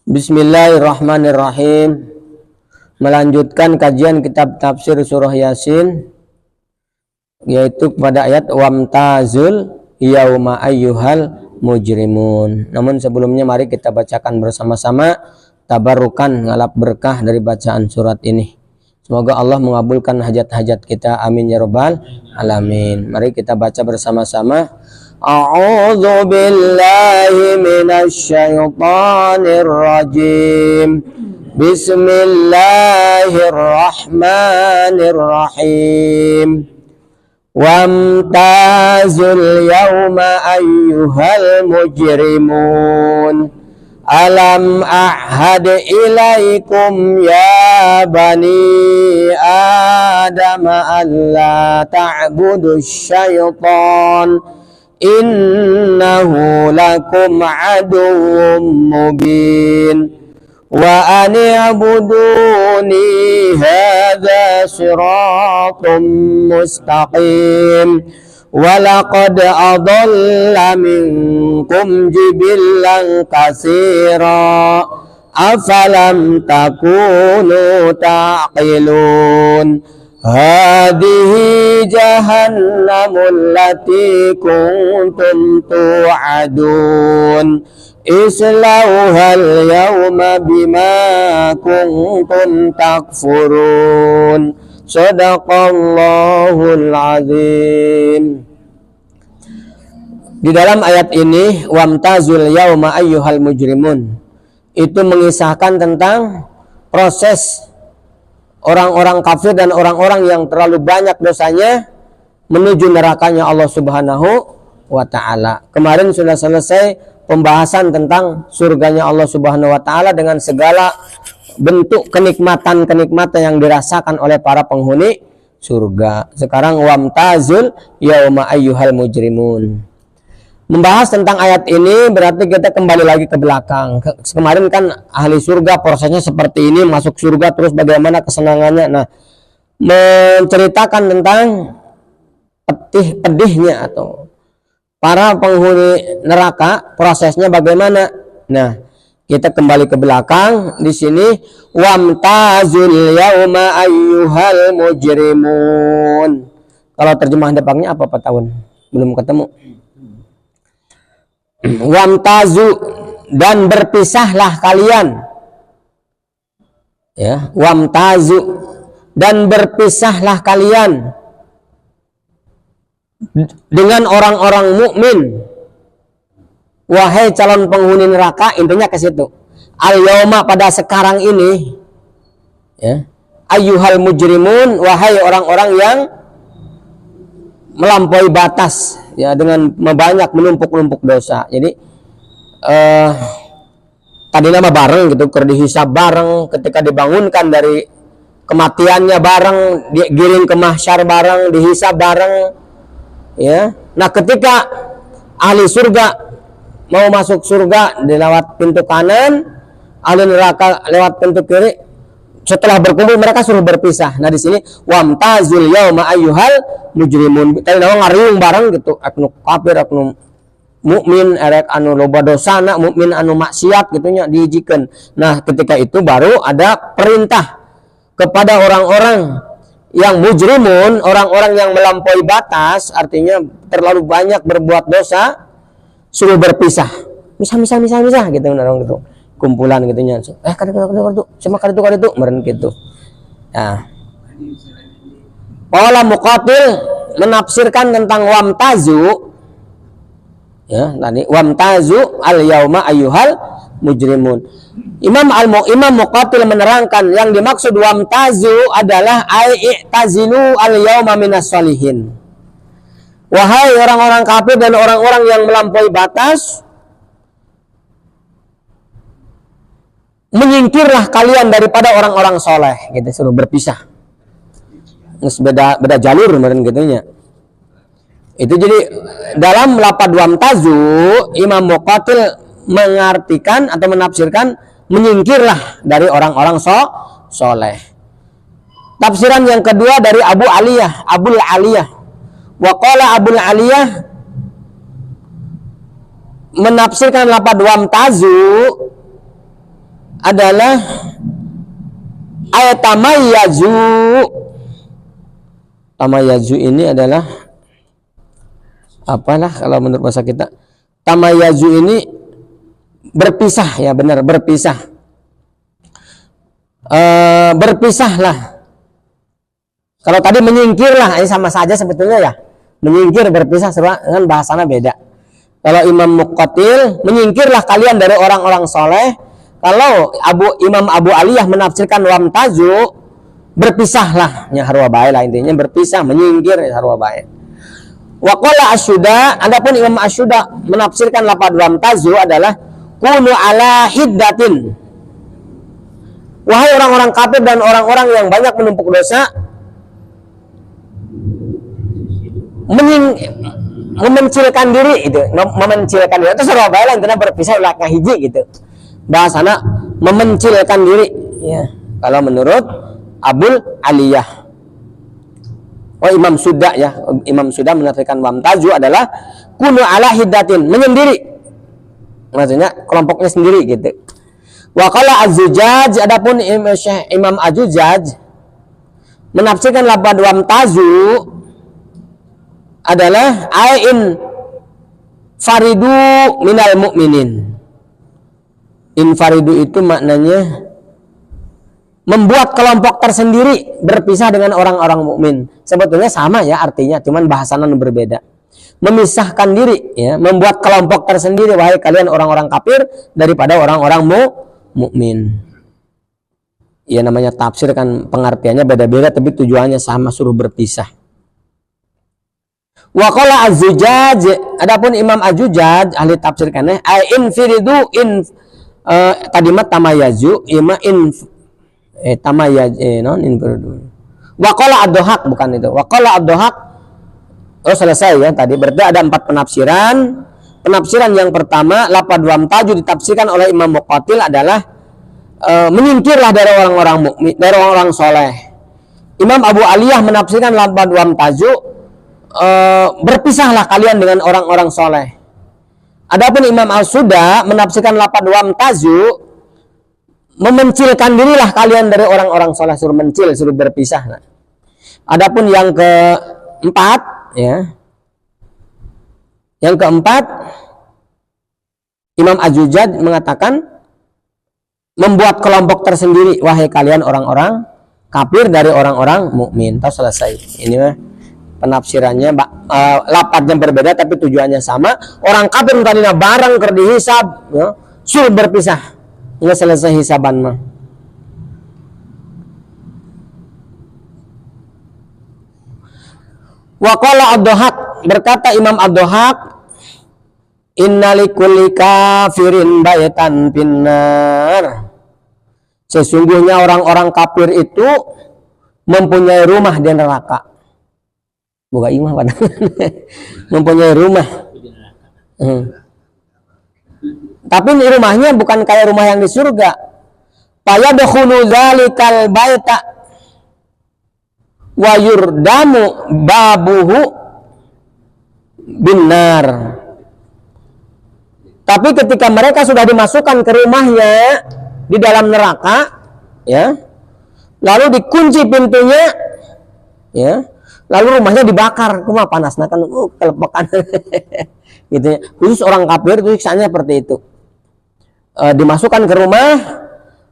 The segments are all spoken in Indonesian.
Bismillahirrahmanirrahim. Melanjutkan kajian kitab tafsir surah Yasin, yaitu pada ayat wamtazul yauma ayyuhal mujrimun. Namun sebelumnya mari kita bacakan bersama-sama tabarukan ngalap berkah dari bacaan surat ini. Semoga Allah mengabulkan hajat-hajat kita, amin ya rabbal alamin. Mari kita baca bersama-sama. A'udzu billahi minasy syaithanir rajim. Bismillahirrahmanirrahim. Wamtazul yawma ayyuhal mujrimun. Alam a'had ilaikum ya bani Adam alla ta'budu syaitan innahu lakum aduwwum mubin wa an i'buduni hadza siratum mustaqim walaqad adalla minkum jibillan katsira afalam takunu taqilun hadhihi jahannamul lati kuntum tu'adun islauhal yawma bima kuntum takfurun. Shadaqallahul azim. Di dalam ayat ini wamtazul yauma ayyuhal mujrimun, itu mengisahkan tentang proses orang-orang kafir dan orang-orang yang terlalu banyak dosanya menuju nerakanya Allah Subhanahu wa ta'ala. Kemarin sudah selesai pembahasan tentang surganya Allah Subhanahu wa ta'ala dengan segala bentuk kenikmatan-kenikmatan yang dirasakan oleh para penghuni surga. Sekarang wamtazul yauma ayyuhal mujrimun. Membahas tentang ayat ini berarti kita kembali lagi ke belakang. Kemarin kan ahli surga prosesnya seperti ini, masuk surga terus bagaimana kesenangannya. Nah, menceritakan tentang pedihnya atau para penghuni neraka prosesnya bagaimana. Nah, kita kembali ke belakang di sini wamtazul yauma ayyuhal mujrimun. Kalau terjemahan depannya apa Pak Tahun? Belum ketemu. Wamtazu, dan berpisahlah kalian. Ya, wamtazu, dan berpisahlah kalian dengan orang-orang mukmin. Wahai calon penghuni neraka, intinya ke situ. Al-yauma, pada sekarang ini, ya, ayyuhal mujrimun, wahai orang-orang yang melampaui batas, ya, dengan banyak menumpuk-numpuk dosa. Jadi tadi nama bareng gitu, dihisab bareng, ketika dibangunkan dari kematiannya bareng, digiring ke mahsyar bareng, dihisab bareng, ya. Nah, ketika ahli surga mau masuk surga lewat pintu kanan, ahli neraka lewat pintu kiri. Setelah berkumpul mereka suruh berpisah. Nah, di sini wamtazul yauma ayyuhal mujrimun. Tadi nawa ngariung bareng gitu, anu kafir, anu mukmin, erek anu loba dosana, mukmin anu maksiat gitunya diijikeun. Nah, ketika itu baru ada perintah kepada orang-orang yang mujrimun, orang-orang yang melampaui batas, artinya terlalu banyak berbuat dosa, suruh berpisah. Misah gitu orang gitu. Kumpulan gitunya. Kadu sama kadu meren gitu. Nah. Qala Muqatil menafsirkan tentang wamtazu, ya, tadi wamtazu al yauma ayyuhal mujrimun. Imam Muqatil menerangkan yang dimaksud wamtazu adalah i'tazilu al yauma minas solihin. Wahai orang-orang kafir dan orang-orang yang melampaui batas, menyingkirlah kalian daripada orang-orang soleh, gitu, suruh berpisah. Beda jalur kemarin gitunya. Itu jadi dalam lapad wamtazu, Imam Muqatil mengartikan atau menafsirkan menyingkirlah dari orang-orang soleh. Tafsiran yang kedua dari Abul Aliyah. Waqala Abul Aliyah menafsirkan lapad wamtazu adalah ayat tamayyazu. Tamayyazu ini adalah apalah kalau menurut bahasa kita. Tamayyazu ini berpisah, ya benar, berpisah. Berpisahlah. Kalau tadi menyingkirlah, ini sama saja sebetulnya ya. Menyingkir, berpisah dengan bahasanya beda. Kalau Imam Muqatil, menyingkirlah kalian dari orang-orang soleh. Kalau Imam Abu Aliyah menafsirkan wamtazu, berpisahlah, ya harwa bae lah intinya, berpisah, menyingkir, ya harwa bae. Wa qala Asyuda, adapun Imam Asyuda menafsirkan lafaz wamtazu adalah kunu ala hiddatin. Wahai orang-orang kafir dan orang-orang yang banyak menumpuk dosa, memencilkan diri itu, memencilkan diri itu sarua bae lain berpisah ulah kahiji gitu. Bahasana memencilkan diri, ya. Kalau menurut Abul Aliyah. Oh, Imam Suda ya, Imam Suda menafsirkan wamtazu adalah kunu ala hiddatin, menyendiri. Maksudnya kelompoknya sendiri gitu. Wa qala Az-Zujaj, adapun Imam Az-Zujaj menafsirkan lafaz wamtazu adalah ain faridu minal mu'minin. Infaridu itu maknanya membuat kelompok tersendiri berpisah dengan orang-orang mukmin. Sebetulnya sama ya artinya, cuman bahasanya berbeda. Memisahkan diri, ya, membuat kelompok tersendiri, wahai kalian orang-orang kafir daripada orang-orang mukmin. Ya namanya tafsir kan pengertiannya beda-beda tapi tujuannya sama, suruh berpisah. Wa qala Az-Zujaj, adapun Imam Az-Zujaj ahli tafsir kan infiridu tadimat tamayazu tamayaz non infiridu. Wa qala Ad-Dhahak, bukan itu. Wa qala Ad-Dhahak, oh selesai ya tadi. Berarti ada 4 penafsiran. Penafsiran yang pertama, lafaz wamtazu ditafsirkan oleh Imam Muqatil adalah menyingkirlah dari orang-orang mukmin, dari orang-orang soleh. Imam Abu Aliyah menafsirkan lafaz wamtazu berpisahlah kalian dengan orang-orang soleh. Adapun Imam Al-Suda menafsirkan lafaz wamtazu, memencilkan dirilah kalian dari orang-orang soleh, suruh mencil, suruh berpisah. Nah. Adapun yang keempat, ya, yang keempat, Imam Az-Zujaj mengatakan membuat kelompok tersendiri, wahai kalian orang-orang kafir dari orang-orang mukmin. Tahu selesai. Ini mah penafsirannya, lafaznya berbeda tapi tujuannya sama. Orang kafir tadinya bareng keur dihisab, ya, suruh berpisah. Nggak selesai hisaban mah. Wa qala Ad-Dhahak, berkata Imam Ad-Dhahak, innalikulli kafirin baitan finnar. Sesungguhnya orang-orang kafir itu mempunyai rumah di neraka. Bukan imah pada mempunyai rumah. Tapi rumahnya bukan kayak rumah yang di surga. Fayadkhulu dzalikal baita wa yurdamu babuhu binar. Tapi ketika mereka sudah dimasukkan ke rumahnya di dalam neraka, ya, lalu dikunci pintunya, ya, lalu rumahnya dibakar. Cuma panasnya kan kelepekan gitu ya. Khusus orang kafir itu siksaannya seperti itu. Dimasukkan ke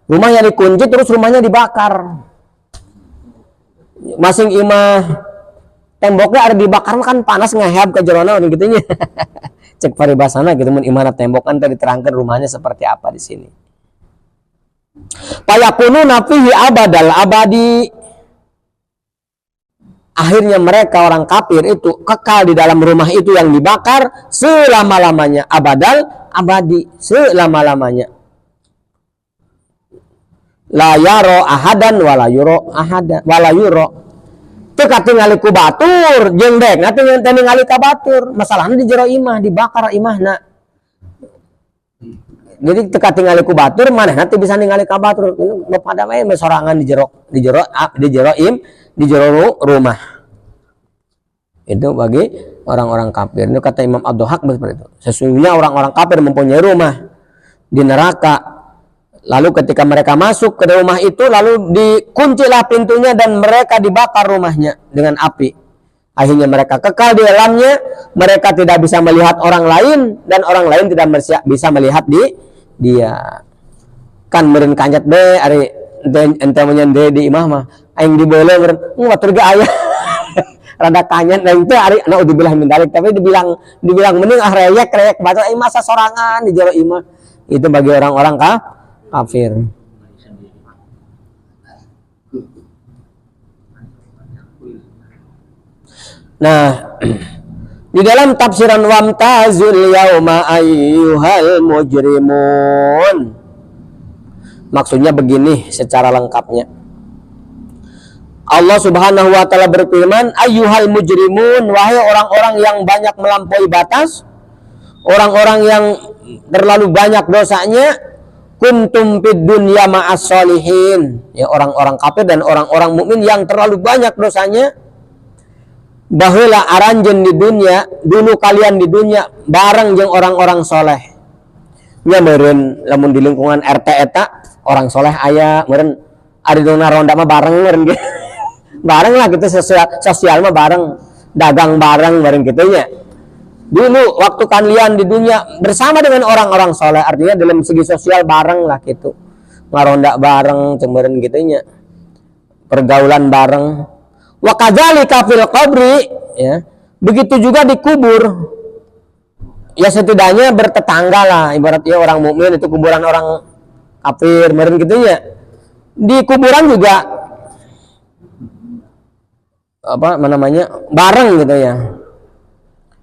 rumahnya dikunci, terus rumahnya dibakar. Masing imah temboknya ada dibakar kan panas ngehab ke jerona gitu nya. Cek paribasana gitu mun imana tembok kan tadi diterangkan rumahnya seperti apa di sini. Payakununa fihi abadal abadi. Akhirnya mereka orang kafir itu kekal di dalam rumah itu yang dibakar selama-lamanya, abadal abadi, selama-lamanya. La yaro ahadan wala yuro ahadan wala yuro. Teu katingali ku batur jeung dek ngatingali ningali ka batur. Masalahna di jero imah dibakar imahna. Jadi teu katingali ku batur manehna teu bisa ningali ka batur. Nu pada we sorangan di jero rumah. Itu bagi orang-orang kafir. Itu kata Imam Ad-Dhahak seperti itu. Sesungguhnya orang-orang kafir mempunyai rumah di neraka. Lalu ketika mereka masuk ke rumah itu, lalu dikuncilah pintunya dan mereka dibakar rumahnya dengan api. Akhirnya mereka kekal di dalamnya, mereka tidak bisa melihat orang lain dan orang lain tidak bisa melihat dia. Kan meureun kanjat be ari ente menyende di imah mah aing dibeule meureun batur ge aya. Rada kanyat dan itu ari naudzubillah min dzalik, tapi dibilang mending reyek batur aing masa sorangan di jero imah. Itu bagi orang-orang kafir. Nah, di dalam tafsiran wamtazul yauma ayyuhal mujrimun, maksudnya begini secara lengkapnya. Allah Subhanahu wa taala berfirman, ayyuhal mujrimun, wahai orang-orang yang banyak melampaui batas, orang-orang yang terlalu banyak dosanya, kuntum fid dunya ma'as solihin, ya orang-orang kafir dan orang-orang mukmin yang terlalu banyak dosanya, baheula aranjeun di dunia, dulu kalian di dunia bareng jeung orang-orang soleh. Nya meureun lamun di lingkungan RT eta orang soleh aya, meureun ari dona ronda mah bareng meureun gitu. Bareng lah gitu, sosial mah bareng, dagang bareng gitu nya. Dulu waktu kalian di dunia bersama dengan orang-orang soleh, artinya dalam segi sosial bareng lah gitu, ngaronda bareng cemberan gitunya, pergaulan bareng. Wa kadzalika fil qabri, ya begitu juga dikubur, ya setidaknya bertetangga lah, ibaratnya orang mukmin itu kuburan orang kafir meren gitunya. Di kuburan juga apa namanya bareng gitu ya.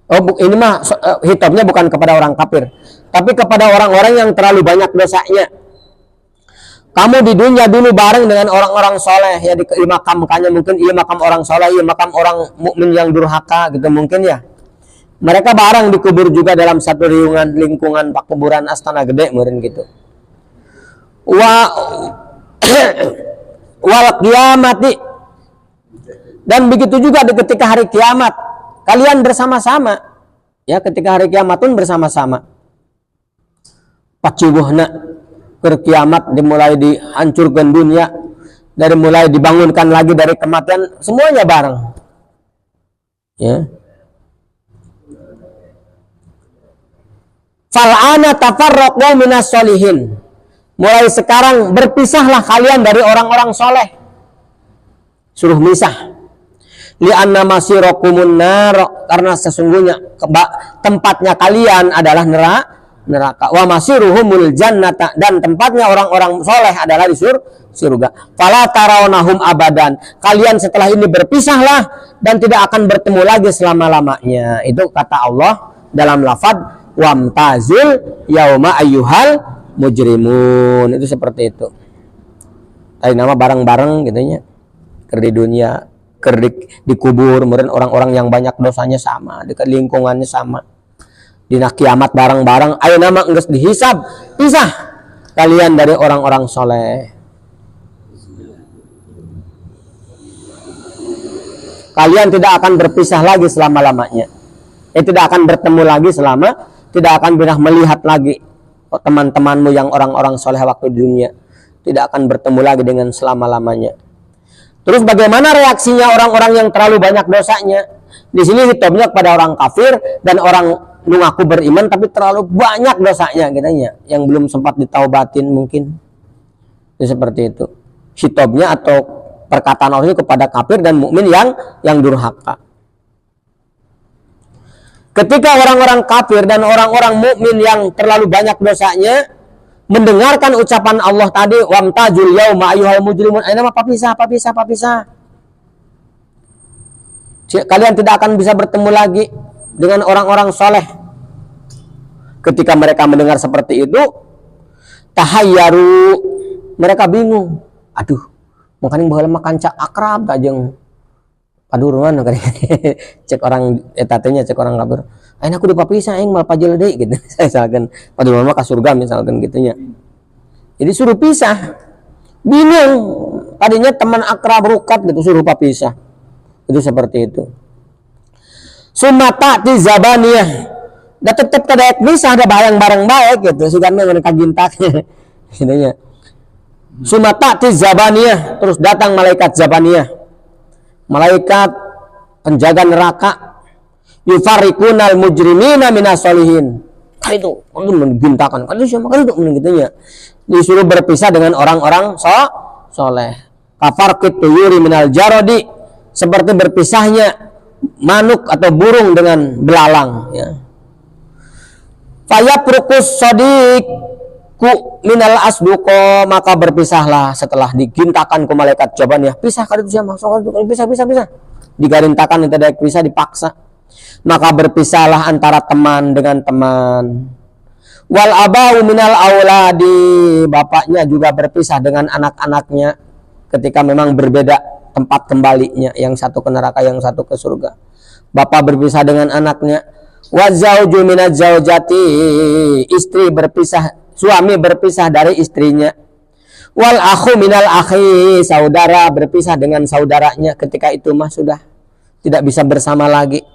Oh, ini mah hitopnya bukan kepada orang kafir, tapi kepada orang-orang yang terlalu banyak dosanya. Kamu di dunia dulu bareng dengan orang-orang soleh, ya di makamkannya mungkin iya makam orang soleh, iya makam orang mukmin yang durhaka gitu mungkin ya. Mereka bareng dikubur juga dalam satu lingkungan kuburan Astana Gede meureun gitu. Wal qiyamati, dan begitu juga di ketika hari kiamat. Kalian bersama-sama, ya ketika hari kiamat pun bersama-sama. Pacubuhna keur kiamat dimulai dihancurkan dunia, dari mulai dibangunkan lagi dari kematian, semuanya bareng. Ya. Fal'ana tafarraqu minas solihin. Mulai sekarang berpisahlah kalian dari orang-orang soleh. Suruh misah. Li'anna masirakumun nar, karena sesungguhnya tempatnya kalian adalah neraka. Wa masiruhumul jannata, dan tempatnya orang-orang soleh adalah di surga. Fala tarawnahum abadan, kalian setelah ini berpisahlah dan tidak akan bertemu lagi selama-lamanya. Itu kata Allah dalam lafaz wamtazul yauma ayyuhal mujrimun. Itu seperti itu. Tadi nama bareng-bareng gitunya. Ker di dunia, ker dikubur, kemudian orang-orang yang banyak dosanya sama, dekat lingkungannya sama. Dina kiamat bareng-bareng, ayo nama geus dihisab, pisah kalian dari orang-orang soleh. Kalian tidak akan berpisah lagi selama-lamanya. Tidak akan bertemu lagi tidak akan pernah melihat lagi teman-temanmu yang orang-orang soleh waktu di dunia. Tidak akan bertemu lagi dengan selama-lamanya. Terus bagaimana reaksinya orang-orang yang terlalu banyak dosanya? Di sini hitopnya kepada orang kafir dan orang ngaku beriman tapi terlalu banyak dosanya katanya, yang belum sempat ditaubatin mungkin. Itu seperti itu. Hitopnya atau perkataan orang itu kepada kafir dan mukmin yang durhaka. Ketika orang-orang kafir dan orang-orang mukmin yang terlalu banyak dosanya mendengarkan ucapan Allah tadi, wamtajul yauma ayyuhal mujrimun, aina apa pisah. Kalian tidak akan bisa bertemu lagi dengan orang-orang soleh. Ketika mereka mendengar seperti itu, tahayyaru, mereka bingung. Aduh, mungkin baheula mah kanca akrab ka jeung paduruan kan. Cek orang etatenya, cek orang kafir. Aina aku dipapisah aing mal pajel deui gitu. Misalkan paduruan mah ka surga misalkan gitunya. Jadi suruh pisah. Bingung. Tadinya teman akrab rukat gitu suruh pisah. Itu seperti itu. Sumata ti zabaniyah. Da tetep kada misah da bareng-bareng bae gitu. Sugan mah mereka gintak. Gitunya. Sumatati Zabaniyah, terus datang malaikat Zabaniyah, malaikat penjaga neraka. Yufarikunal mujrimina minas solihin. Kali itu membintakan, kali itu siapa, kali itu begitunya. Disuruh berpisah dengan orang-orang soleh. Kafarqit tuyuri minal jarodi, seperti berpisahnya manuk atau burung dengan belalang, ya. Fayaprukus sodiku minal asduko, maka berpisahlah setelah digintakan ke malaikat Jabaniyah. Pisah kali itu siapa, pisah. Digarintakan itu tidak bisa, dipaksa. Maka berpisahlah antara teman dengan teman. Wal abau minal auladi, bapaknya juga berpisah dengan anak-anaknya ketika memang berbeda tempat kembalinya, yang satu ke neraka, yang satu ke surga. Bapak berpisah dengan anaknya. Wa zauju minaz zaujati, istri berpisah, suami berpisah dari istrinya. Wal akhu minal akhi, saudara berpisah dengan saudaranya, ketika itu mah sudah tidak bisa bersama lagi.